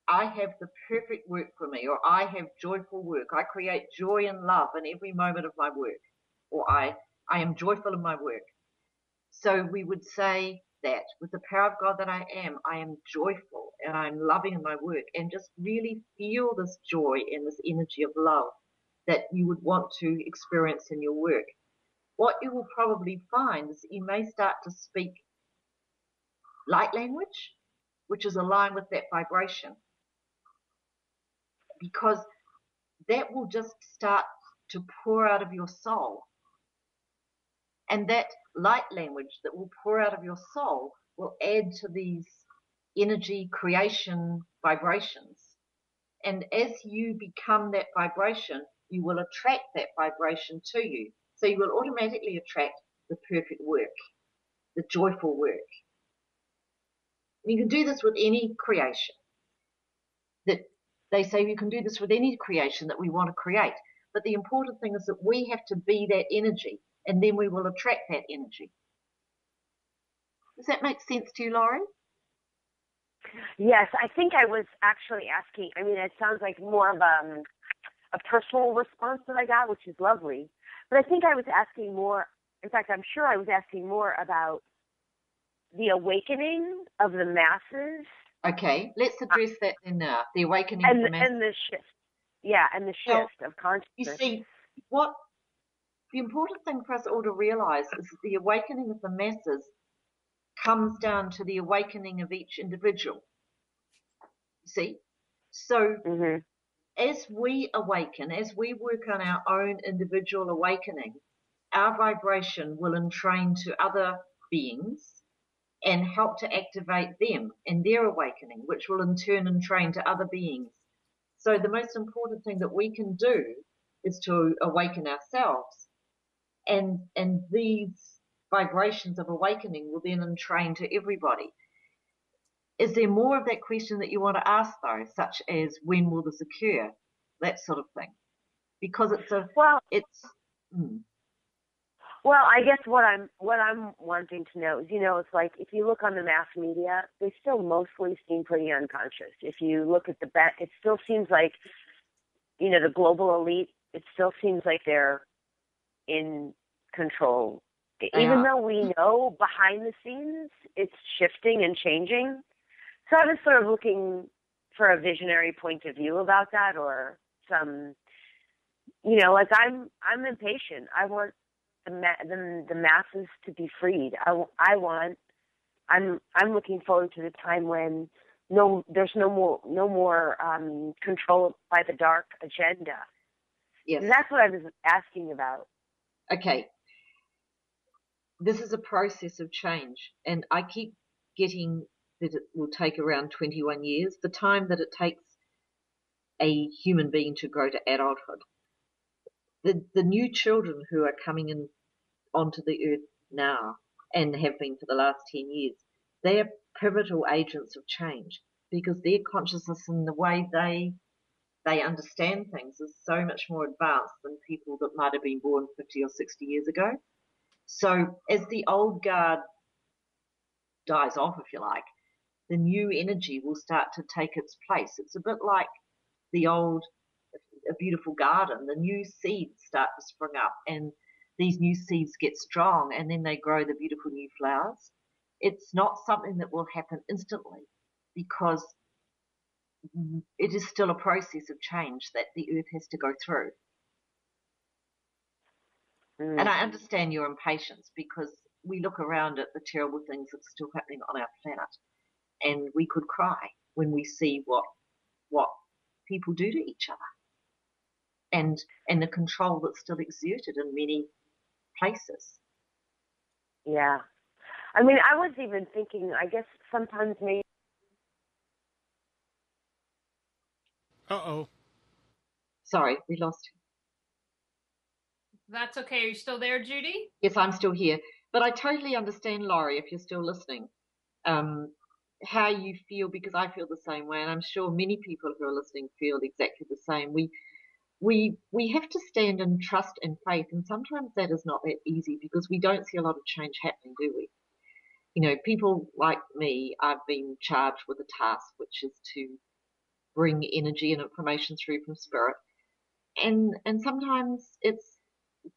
S2: have the perfect work for me, or I have joyful work. I create joy and love in every moment of my work, or I am joyful in my work. So we would say that with the power of God that I am joyful and I'm loving in my work, and just really feel this joy and this energy of love that you would want to experience in your work. What you will probably find is that you may start to speak light language, which is aligned with that vibration, because that will just start to pour out of your soul. And that light language that will pour out of your soul will add to these energy creation vibrations. And as you become that vibration, you will attract that vibration to you. So you will automatically attract the perfect work, the joyful work. And you can do this with any creation. That they say you can do this with any creation that we want to create. But the important thing is that we have to be that energy, and then we will attract that energy. Does that make sense to you, Laurie?
S5: Yes, I think I was actually asking. I mean, it sounds like more of a personal response that I got, which is lovely. But I think I was asking more. In fact, I'm sure I was asking more about the awakening of the masses.
S2: Okay, let's address that then now. The awakening of the masses.
S5: And the shift. Yeah, and the shift of consciousness.
S2: You see, what the important thing for us all to realize is that the awakening of the masses comes down to the awakening of each individual. See? So as we awaken, as we work on our own individual awakening, our vibration will entrain to other beings and help to activate them and their awakening, which will in turn entrain to other beings. So the most important thing that we can do is to awaken ourselves. And these vibrations of awakening will then entrain to everybody. Is there more of that question that you want to ask, though, such as when will this occur? That sort of thing. Because it's a...
S5: Well,
S2: it's...
S5: Well, I guess what I'm wanting to know is, it's like if you look on the mass media, they still mostly seem pretty unconscious. If you look at it still seems like, the global elite, it still seems like they're in control. Even though we know behind the scenes it's shifting and changing. So I was sort of looking for a visionary point of view about that, or some, like I'm impatient. I want the masses to be freed. I'm looking forward to the time when there's no more control by the dark agenda.
S2: Yes.
S5: And that's what I was asking about.
S2: Okay. This is a process of change, and I keep getting that it will take around 21 years, the time that it takes a human being to grow to adulthood. The new children who are coming in onto the earth now and have been for the last 10 years, they are pivotal agents of change because their consciousness and the way they understand things is so much more advanced than people that might have been born 50 or 60 years ago. So as the old guard dies off, if you like, the new energy will start to take its place. It's a bit like a beautiful garden. The new seeds start to spring up, and these new seeds get strong, and then they grow the beautiful new flowers. It's not something that will happen instantly because it is still a process of change that the earth has to go through. And I understand your impatience because we look around at the terrible things that's still happening on our planet, and we could cry when we see what people do to each other and the control that's still exerted in many places.
S5: Yeah. I mean, I was even thinking, I guess sometimes maybe...
S3: Uh-oh.
S2: Sorry, we lost you.
S1: That's okay. Are you still there, Judy?
S2: Yes, I'm still here. But I totally understand, Laurie, if you're still listening, how you feel, because I feel the same way, and I'm sure many people who are listening feel exactly the same. We have to stand in trust and faith, and sometimes that is not that easy because we don't see a lot of change happening, do we? People like me, I've been charged with a task, which is to bring energy and information through from spirit. And sometimes it's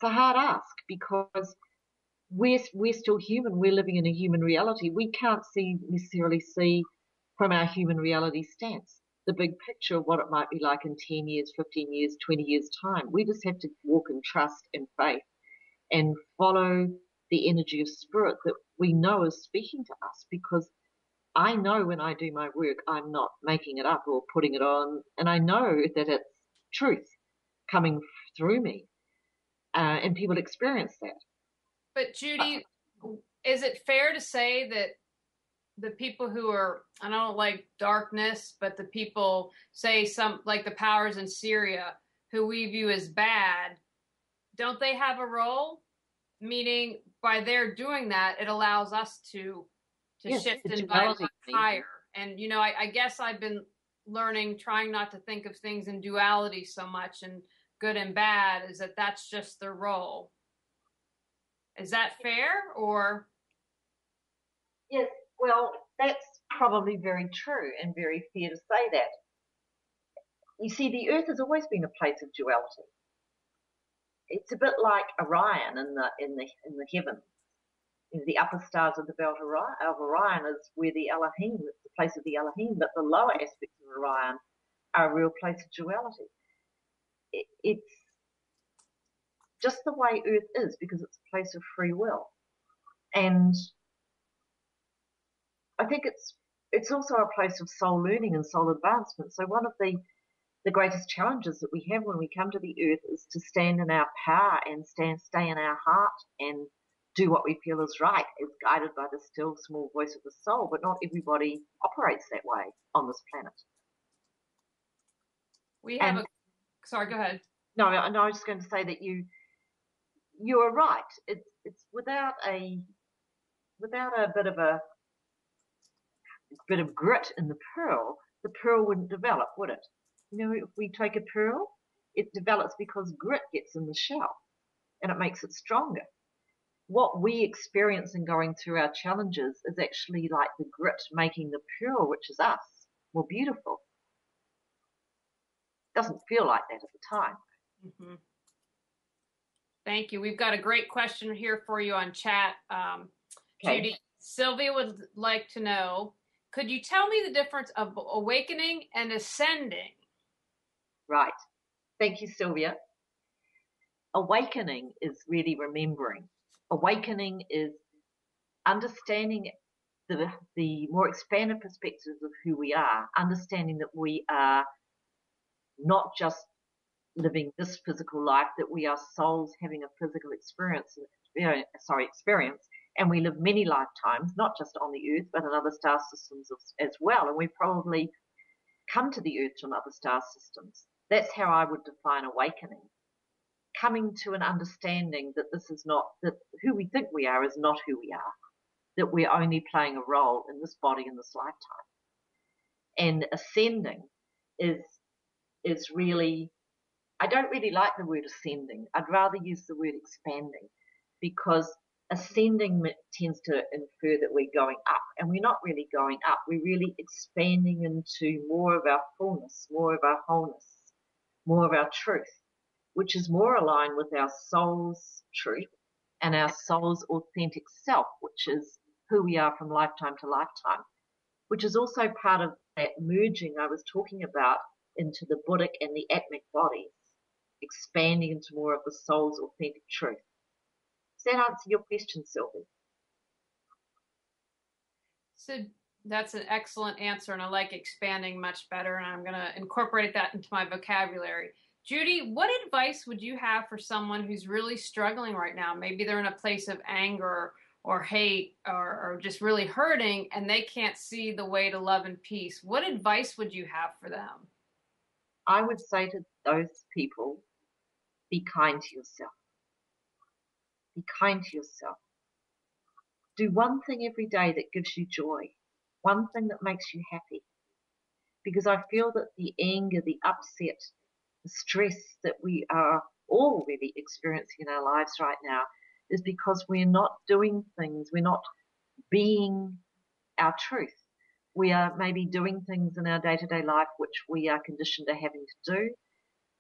S2: a hard ask because we're still human. We're living in a human reality. We can't necessarily see from our human reality stance the big picture of what it might be like in 10 years, 15 years, 20 years' time. We just have to walk in trust and faith and follow the energy of spirit that we know is speaking to us, because I know when I do my work, I'm not making it up or putting it on, and I know that it's truth coming through me, and people experience that.
S1: But Judy, is it fair to say that the people who are, I don't like darkness, but the people say some, like the powers in Syria, who we view as bad, don't they have a role? Meaning by their doing that, it allows us to
S2: Yes,
S1: shift
S2: the
S1: and vibe
S2: duality.
S1: higher. And, you know, I guess I've been learning, trying not to think of things in duality so much and good and bad, is that that's just their role. Is that fair, or?
S2: Yes, well, that's probably very true and very fair to say that. You see, the Earth has always been a place of duality. It's a bit like Orion in the heavens. You know, the upper stars of the belt of Orion is where the Elohim, it's the place of the Elohim, but the lower aspects of Orion are a real place of duality. It's just the way Earth is because it's a place of free will. And I think it's also a place of soul learning and soul advancement. So one of the greatest challenges that we have when we come to the earth is to stand in our power and stay in our heart and do what we feel is right, is guided by the still small voice of the soul. But not everybody operates that way on this planet.
S1: We have sorry, go ahead.
S2: No, I was just going to say that you are right. It's without a bit of grit in the pearl wouldn't develop, would it? You know, if we take a pearl, it develops because grit gets in the shell and it makes it stronger. What we experience in going through our challenges is actually like the grit making the pearl, which is us, more beautiful. Doesn't feel like that at the time.
S1: Mm-hmm. Thank you. We've got a great question here for you on chat.
S2: Okay.
S1: Judy, Sylvia would like to know, could you tell me the difference of awakening and ascending?
S2: Right. Thank you, Sylvia. Awakening is really remembering. Awakening is understanding the more expanded perspectives of who we are, understanding that we are not just living this physical life, that we are souls having a physical experience, and we live many lifetimes, not just on the earth, but in other star systems as well. And we probably come to the earth from other star systems. That's how I would define awakening. Coming to an understanding that this is not, that who we think we are is not who we are, that we're only playing a role in this body in this lifetime. And ascending is really, I don't really like the word ascending. I'd rather use the word expanding, because ascending tends to infer that we're going up, and we're not really going up. We're really expanding into more of our fullness, more of our wholeness, more of our truth, which is more aligned with our soul's truth and our soul's authentic self, which is who we are from lifetime to lifetime, which is also part of that merging I was talking about into the Buddhic and the Atmic bodies, expanding into more of the soul's authentic truth. Does that answer your question, Sylvie?
S1: So that's an excellent answer, and I like expanding much better, and I'm going to incorporate that into my vocabulary. Judy, what advice would you have for someone who's really struggling right now? Maybe they're in a place of anger or hate or just really hurting, and they can't see the way to love and peace. What advice would you have for them?
S2: I would say to those people, be kind to yourself. Be kind to yourself. Do one thing every day that gives you joy, one thing that makes you happy. Because I feel that the anger, the upset, the stress that we are all really experiencing in our lives right now is because we're not doing things, we're not being our truth. We are maybe doing things in our day-to-day life which we are conditioned to having to do.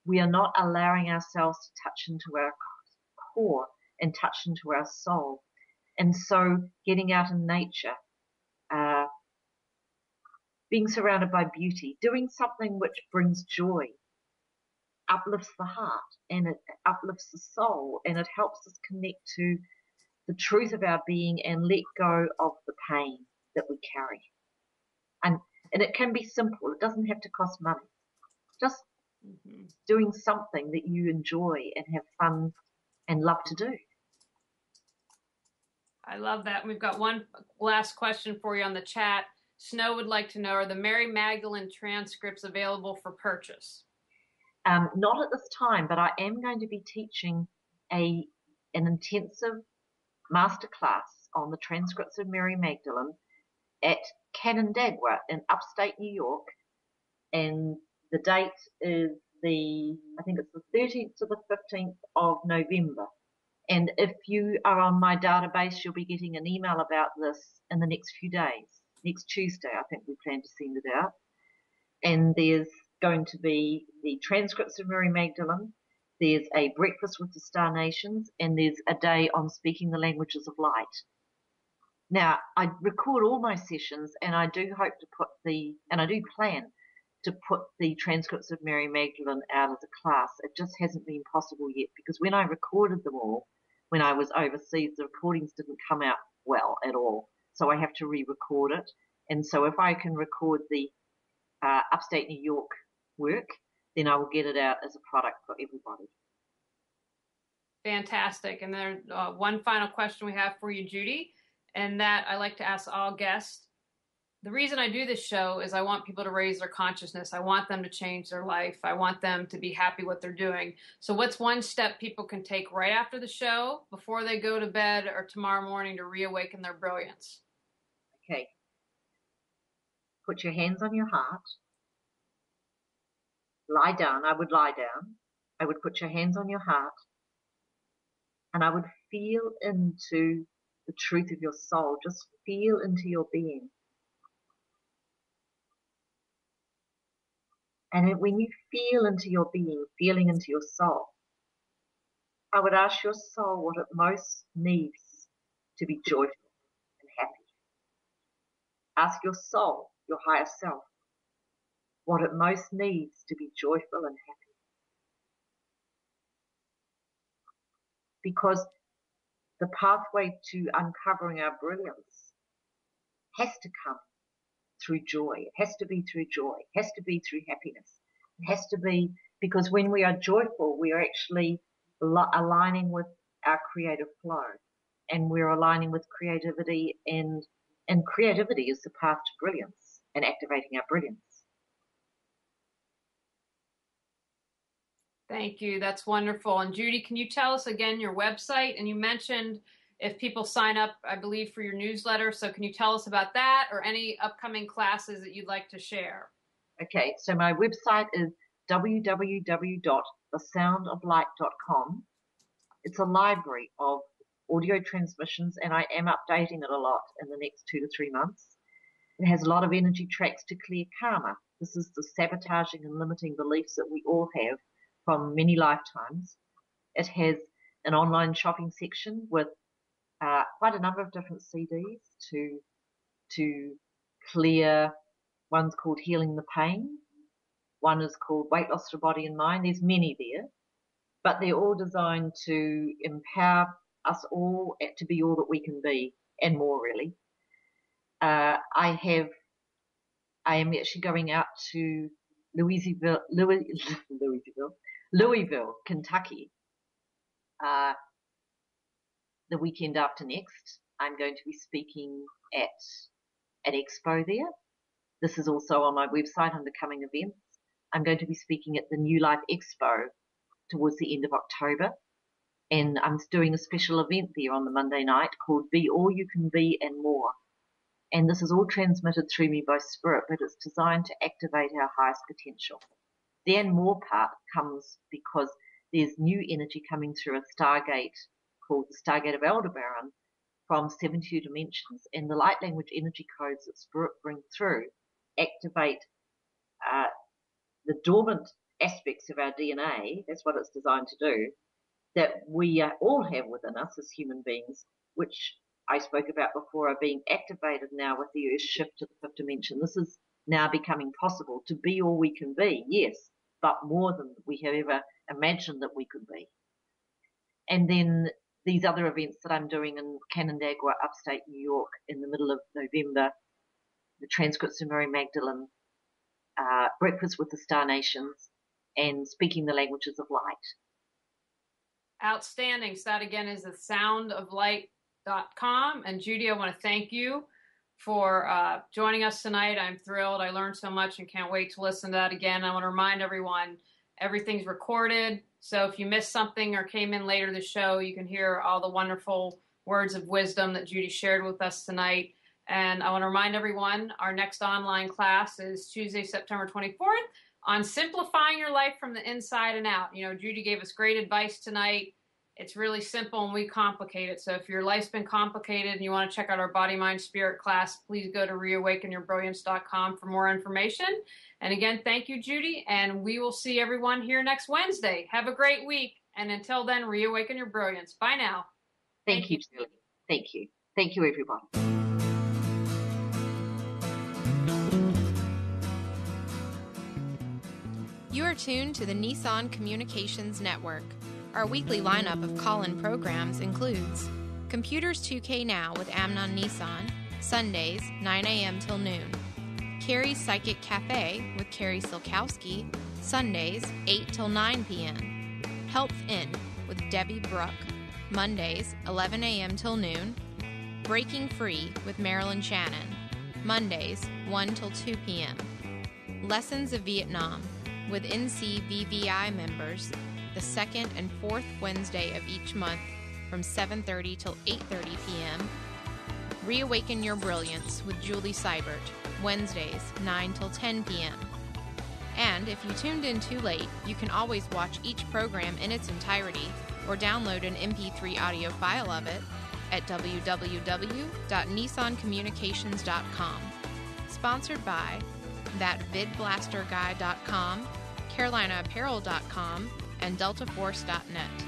S2: We are not allowing ourselves to touch into our core and touch into our soul. And so getting out in nature, being surrounded by beauty, doing something which brings joy, uplifts the heart and it uplifts the soul, and it helps us connect to the truth of our being and let go of the pain that we carry. And it can be simple. It doesn't have to cost money. Just doing something that you enjoy and have fun and love to do.
S1: I love that. We've got one last question for you on the chat. Snow would like to know, are the Mary Magdalene transcripts available for purchase?
S2: Not at this time, but I am going to be teaching an intensive masterclass on the transcripts of Mary Magdalene at Canandaigua in upstate New York. And the date is I think it's the 13th to the 15th of November. And if you are on my database, you'll be getting an email about this in the next few days. Next Tuesday, I think we plan to send it out. And there's going to be the transcripts of Mary Magdalene. There's a breakfast with the Star Nations, and there's a day on speaking the languages of light. Now, I record all my sessions, and I do hope to I do plan to put the transcripts of Mary Magdalene out as a class. It just hasn't been possible yet, because when I recorded them all, when I was overseas, the recordings didn't come out well at all. So I have to re-record it. And so if I can record the upstate New York work, then I will get it out as a product for everybody.
S1: Fantastic. And then one final question we have for you, Judy, and that I like to ask all guests. The reason I do this show is I want people to raise their consciousness. I want them to change their life. I want them to be happy what they're doing. So what's one step people can take right after the show, before they go to bed or tomorrow morning, to reawaken their brilliance?
S2: Okay. Put your hands on your heart. Lie down. I would lie down. I would put your hands on your heart. And I would feel into the truth of your soul. Just feel into your being. And when you feel into your being, feeling into your soul, I would ask your soul what it most needs to be joyful and happy. Ask your soul, your higher self, what it most needs to be joyful and happy. Because the pathway to uncovering our brilliance has to come through joy. It has to be through joy. It has to be through happiness. It has to be, because when we are joyful, we are actually aligning with our creative flow, and we're aligning with creativity, and creativity is the path to brilliance and activating our brilliance.
S1: Thank you. That's wonderful. And Judy, can you tell us again your website? And you mentioned if people sign up, I believe, for your newsletter. So can you tell us about that, or any upcoming classes that you'd like to share? Okay,
S2: so my website is www.thesoundoflight.com. It's a library of audio transmissions, and I am updating it a lot in the next 2 to 3 months. It has a lot of energy tracks to clear karma. This is the sabotaging and limiting beliefs that we all have from many lifetimes. It has an online shopping section with quite a number of different CDs to clear. One's called Healing the Pain. One is called Weight Loss for Body and Mind. There's many there, but they're all designed to empower us all to be all that we can be, and more, really. I am actually going out to Louisville, Kentucky, the weekend after next. I'm going to be speaking at an expo there. This is also on my website under coming events. I'm going to be speaking at the New Life Expo towards the end of October. And I'm doing a special event there on the Monday night called Be All You Can Be and More. And this is all transmitted through me by spirit, but it's designed to activate our highest potential. The and more part comes because there's new energy coming through a stargate called the Stargate of Aldebaran from 72 dimensions, and the light language energy codes that spirit bring through activate the dormant aspects of our DNA. That's what it's designed to do, that we all have within us as human beings, which I spoke about before, are being activated now with the Earth shift to the fifth dimension. This is now becoming possible to be all we can be, yes, but more than we have ever imagined that we could be. And then these other events that I'm doing in Canandaigua, upstate New York, in the middle of November, the transcripts of Mary Magdalene, breakfast with the Star Nations, and speaking the languages of light.
S1: Outstanding. So that again is the soundoflight.com. brouillantbroyance.com. And Judy, I want to thank you for joining us tonight. I'm thrilled. I learned so much and can't wait to listen to that again. I want to remind everyone, everything's recorded. So if you missed something or came in later to the show, you can hear all the wonderful words of wisdom that Judy shared with us tonight. And I want to remind everyone, our next online class is Tuesday, September 24th on simplifying your life from the inside and out. You know, Judy gave us great advice tonight. It's really simple and we complicate it. So if your life's been complicated and you want to check out our Body, Mind, Spirit class, please go to reawakenyourbrilliance.com for more information. And again, thank you, Judy. And we will see everyone here next Wednesday. Have a great week. And until then, reawaken your brilliance. Bye now.
S2: Thank you, Julie. Thank you. Thank you, everyone.
S6: You are tuned to the Nissan Communications Network. Our weekly lineup of call-in programs includes Computers 2K Now with Amnon Nissan, Sundays, 9 a.m. till noon. Carrie's Psychic Cafe with Carrie Silkowski, Sundays, 8 till 9 p.m. Health In with Debbie Bruck, Mondays, 11 a.m. till noon. Breaking Free with Marilyn Shannon, Mondays, 1 till 2 p.m. Lessons of Vietnam with NCVVI members, the second and fourth Wednesday of each month from 7:30 till 8:30 p.m. Reawaken Your Brilliance with Julie Seibert, Wednesdays, 9 till 10 p.m. And if you tuned in too late, you can always watch each program in its entirety or download an MP3 audio file of it at www.nissancommunications.com. Sponsored by ThatVidBlasterGuy.com, CarolinaApparel.com, and DeltaForce.net.